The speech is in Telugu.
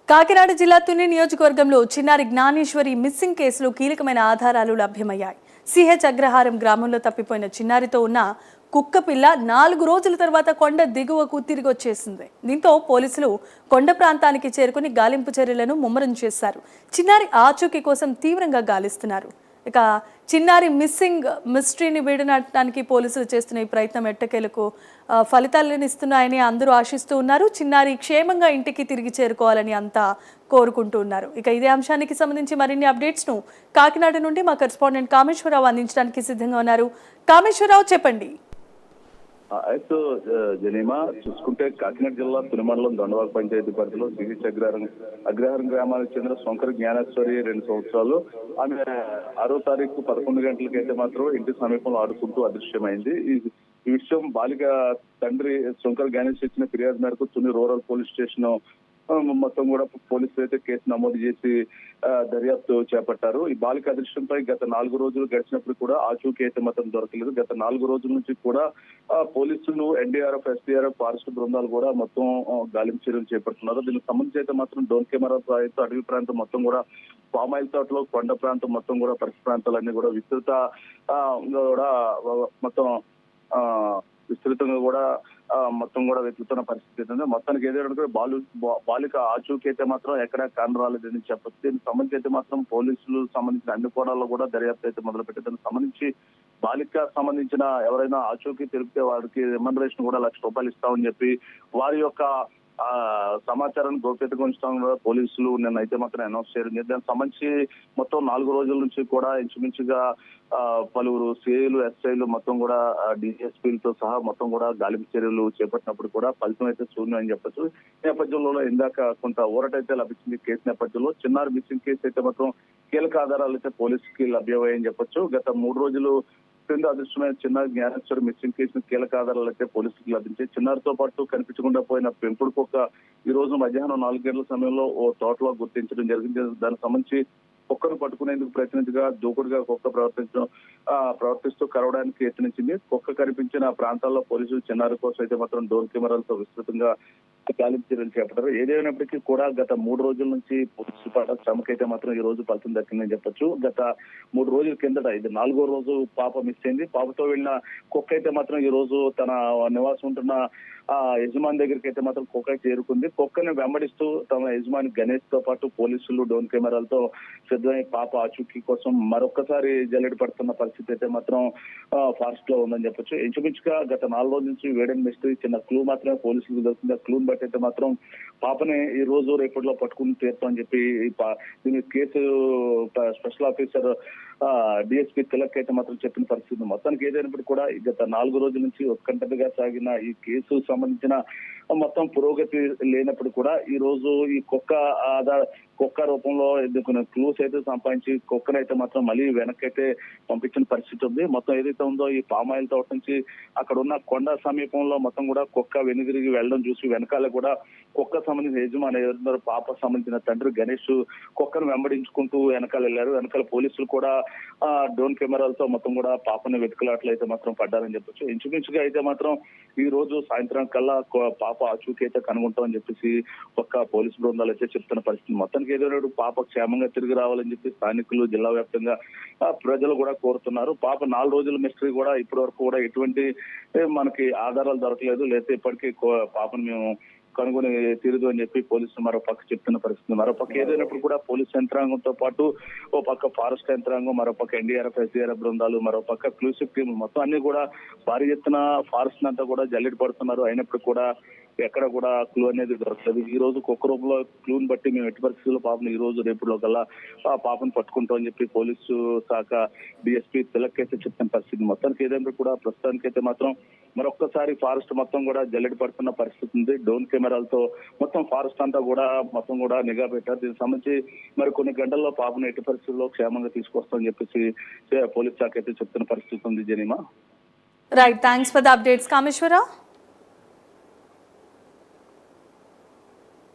కాకినాడ జిల్లా తుని నియోజకవర్గంలో చిన్నారి జ్ఞానేశ్వరి మిస్సింగ్ కేసులో కీలకమైన ఆధారాలు లభ్యమయ్యాయి. సిహెచ్ అగ్రహారం గ్రామంలో తప్పిపోయిన చిన్నారితో ఉన్న కుక్క పిల్ల 4 రోజుల తర్వాత కొండ దిగువకు తిరిగి వచ్చేసింది. దీంతో పోలీసులు కొండ ప్రాంతానికి చేరుకుని గాలింపు చర్యలను ముమ్మరం చేశారు. చిన్నారి ఆచూకీ కోసం తీవ్రంగా గాలిస్తున్నారు. ఇక చిన్నారి మిస్సింగ్ మిస్టరీని వీడనడానికి పోలీసులు చేస్తున్న ఈ ప్రయత్నం ఎట్టకేలకు ఫలితాలను ఇస్తున్నాయని అందరూ ఆశిస్తూ ఉన్నారు. చిన్నారి క్షేమంగా ఇంటికి తిరిగి చేరుకోవాలని అంతా కోరుకుంటూ ఉన్నారు. ఇక ఇదే అంశానికి సంబంధించి మరిన్ని అప్డేట్స్ను కాకినాడ నుండి మా కరెస్పాండెంట్ కామేశ్వరరావు అందించడానికి సిద్ధంగా ఉన్నారు. కామేశ్వరరావు, చెప్పండి. అయితే జనీమా చూసుకుంటే కాకినాడ జిల్లా తుని మండలం దొండవాక పంచాయతీ పరిధిలో సిహెచ్ అగ్రహారం గ్రామానికి చెందిన శంకర జ్ఞానేశ్వరి 2 సంవత్సరాలు. ఆమె 6వ తారీఖు 11 గంటలకైతే మాత్రం ఇంటి సమీపంలో ఆడుకుంటూ అదృశ్యమైంది. ఈ విషయం బాలిక తండ్రి శంకర జ్ఞానేశ్వరి ఇచ్చిన ఫిర్యాదు మేరకు తుని రూరల్ పోలీస్ స్టేషన్ మొత్తం కూడా పోలీసులు అయితే కేసు నమోదు చేసి దర్యాప్తు చేపట్టారు. ఈ బాలిక అదృశ్యంపై గత 4 రోజులు గడిచినప్పుడు కూడా ఆచూకీ అయితే మాత్రం దొరకలేదు. గత 4 రోజుల నుంచి కూడా పోలీసులు, ఎన్డీఆర్ఎఫ్, ఎస్డీఆర్ఎఫ్, ఫారెస్ట్ బృందాలు కూడా మొత్తం గాలింపు చర్యలు చేపడుతున్నారు. దీనికి సంబంధించి అయితే మాత్రం డ్రోన్ కెమెరా సాయంతో అడవి ప్రాంతం మొత్తం కూడా పామాయిల్ తోటలో కొండ ప్రాంతం మొత్తం కూడా పరిసర ప్రాంతాలన్నీ కూడా విస్తృతంగా కూడా మొత్తం కూడా వెతుకుతున్న పరిస్థితి ఉంది. మొత్తానికి ఏదైనా బాలిక ఆచూకీ అయితే మాత్రం ఎక్కడ కానరాలేదని చెప్పచ్చు. దీనికి సంబంధించి అయితే మాత్రం పోలీసులు సంబంధించిన అన్ని కోణాల్లో కూడా దర్యాప్తు అయితే మొదలుపెట్టారు. దానికి సంబంధించి బాలిక సంబంధించిన ఎవరైనా ఆచూకీ తెలిపితే వారికి రెమ్యునరేషన్ కూడా ₹1,00,000 ఇస్తామని చెప్పి వారి యొక్క సమాచారాన్ని గోప్యతగా ఉంచడం కూడా పోలీసులు నిన్నైతే మాత్రం అనౌన్స్ చేయడం. దానికి సంబంధించి మొత్తం 4 రోజుల నుంచి కూడా ఇంచుమించుగా పలువురు సిఐలు, ఎస్ఐలు మొత్తం కూడా డిఎస్పీలతో సహా మొత్తం కూడా గాలింపు చర్యలు చేపట్టినప్పుడు కూడా ఫలితం అయితే శూన్యం అని చెప్పచ్చు. ఈ నేపథ్యంలో ఇందాక కొంత ఊరటైతే లభించింది. కేసు నేపథ్యంలో చిన్నారి మిస్సింగ్ కేసు అయితే మాత్రం కీలక ఆధారాలు అయితే పోలీసుకి లభ్యమయ్యాయని చెప్పొచ్చు. గత 3 రోజులు క్రింద అదృష్టమైన చిన్నారి జ్ఞానేశ్వరి మిస్సింగ్ కేసును కీలక ఆధారాలు అయితే పోలీసులకు లభించాయి. చిన్నారితో పాటు కనిపించకుండా పోయిన పెంపుడు కుక్క ఈ రోజు మధ్యాహ్నం 4 గంటల సమయంలో ఓ తోటలో గుర్తించడం జరిగింది. దానికి సంబంధించి కుక్కను పట్టుకునేందుకు ప్రయత్నించగా దూకుడుగా కుక్క ప్రవర్తిస్తూ కరవడానికి యత్నించింది. కుక్క కనిపించిన ప్రాంతాల్లో పోలీసులు చిన్నారి కోసం అయితే మాత్రం డ్రోన్ కెమెరాలతో విస్తృతంగా గాలింపు చర్యలు చేపట్టారు. ఏదేమైనప్పటికీ కూడా గత 3 రోజుల నుంచి పోలీసులు పడ్డ శ్రమకైతే మాత్రం ఈ రోజు ఫలితం దక్కిందని చెప్పొచ్చు. గత 3 రోజుల కిందట ఇది 4వ రోజు పాప మిస్ అయింది. పాపతో వెళ్ళిన కుక్క అయితే మాత్రం ఈ రోజు తన నివాసం ఉంటున్న యజమాని దగ్గరికి అయితే మాత్రం కుక్క చేరుకుంది. కుక్కని వెంబడిస్తూ తమ యజమాని గణేష్ తో పాటు పోలీసులు డ్రోన్ కెమెరాలతో సిద్ధమై పాప ఆచూకీ కోసం మరొకసారి జల్లెడ పడుతున్న పరిస్థితి అయితే మాత్రం ఫారెస్ట్ లో ఉందని చెప్పొచ్చు. ఇంచుమించుగా గత 4 రోజుల నుంచి వేడని మిస్టరీ చిన్న క్లూ మాత్రమే పోలీసులకు దొరుకుతుంది. ఆ క్లూని బట్టి అయితే మాత్రం పాపని ఈ రోజు రేపటిలో పట్టుకుని తీరుతామని చెప్పి దీని case special officer DSP Tilak అయితే మాత్రం చెప్పిన పరిస్థితి. మొత్తానికి ఏదైనప్పుడు కూడా గత 4 రోజుల నుంచి ఉత్కంఠగా సాగిన ఈ కేసు సంబంధించిన మొత్తం పురోగతి లేనప్పుడు కూడా ఈ రోజు ఈ కుక్క రూపంలో కొన్ని క్లూస్ అయితే సంపాదించి కుక్కనైతే మాత్రం మళ్ళీ వెనకైతే పంపించిన పరిస్థితి ఉంది. మొత్తం ఏదైతే ఉందో ఈ పామాయిల్ తోట నుంచి అక్కడ ఉన్న కొండ సమీపంలో మొత్తం కూడా కుక్క వెనుదిరిగి వెళ్ళడం చూసి వెనకాల కూడా కుక్క సంబంధించిన యజమాని ఎవరున్నారో పాప సంబంధించిన తండ్రి గణేష్ కుక్కను వెంబడించుకుంటూ వెనకాల వెళ్ళారు. వెనకాల పోలీసులు కూడా డ్రోన్ కెమెరాలతో మొత్తం కూడా పాపని వెతుకులాట్లు అయితే మాత్రం పడ్డారని చెప్పొచ్చు. ఇంచుమించుగా అయితే మాత్రం ఈ రోజు సాయంత్రం కల్లా పాప ఆచూకీ అయితే కనుగొంటామని చెప్పేసి ఒక్క పోలీసు బృందాలు అయితే చెప్తున్న పరిస్థితి. మొత్తానికి ఏదైనా పాప క్షేమంగా తిరిగి రావాలని చెప్పి స్థానికులు, జిల్లా వ్యాప్తంగా ప్రజలు కూడా కోరుతున్నారు. పాప 4 రోజుల మిస్టరీ కూడా ఇప్పటి వరకు కూడా ఎటువంటి మనకి ఆధారాలు దొరకలేదు. లేకపోతే ఇప్పటికీ పాపను మేము కనుగొని తీరదు అని చెప్పి పోలీసులు మరో పక్క చెప్తున్న పరిస్థితి. మరో పక్క ఏదైనప్పుడు కూడా పోలీస్ యంత్రాంగంతో పాటు ఓ పక్క ఫారెస్ట్ యంత్రాంగం, మరో పక్క ఎన్డీఆర్ఎఫ్, ఎస్డీఆర్ఎఫ్ బృందాలు, మరో పక్క క్లూసివ్ టీం మొత్తం అన్ని కూడా భారీ ఎత్తున ఫారెస్ట్ అంతా కూడా జల్లెడ పడుతున్నారు. అయినప్పుడు కూడా ఎక్కడ కూడా క్లూ అనేది దొరకలేదు. ఈ రోజు కుక్క రూపంలో క్లూని బట్టి మేము ఎట్టి పరిస్థితుల్లో పాపను ఈ రోజు రేపులో కల్లా పాపను పట్టుకుంటాం అని చెప్పి పోలీసు శాఖ డిఎస్పీ తిలక్ అయితే చెప్తున్న పరిస్థితి. మొత్తానికి ఏదైనా కూడా ప్రస్తుతానికి అయితే మాత్రం మరొక్కసారి ఫారెస్ట్ మొత్తం కూడా జల్లెడ పడుతున్న పరిస్థితి ఉంది. డ్రోన్ కెమెరాలతో మొత్తం ఫారెస్ట్ అంతా కూడా మొత్తం కూడా నిఘా పెట్టారు. దీనికి సంబంధించి మరి కొన్ని గంటల్లో పాపను ఎట్టి పరిస్థితుల్లో క్షేమంగా తీసుకొస్తామని చెప్పేసి పోలీస్ శాఖ అయితే చెప్తున్న పరిస్థితి ఉంది. జనీమా, right, thanks for the updates Kameswara Rao.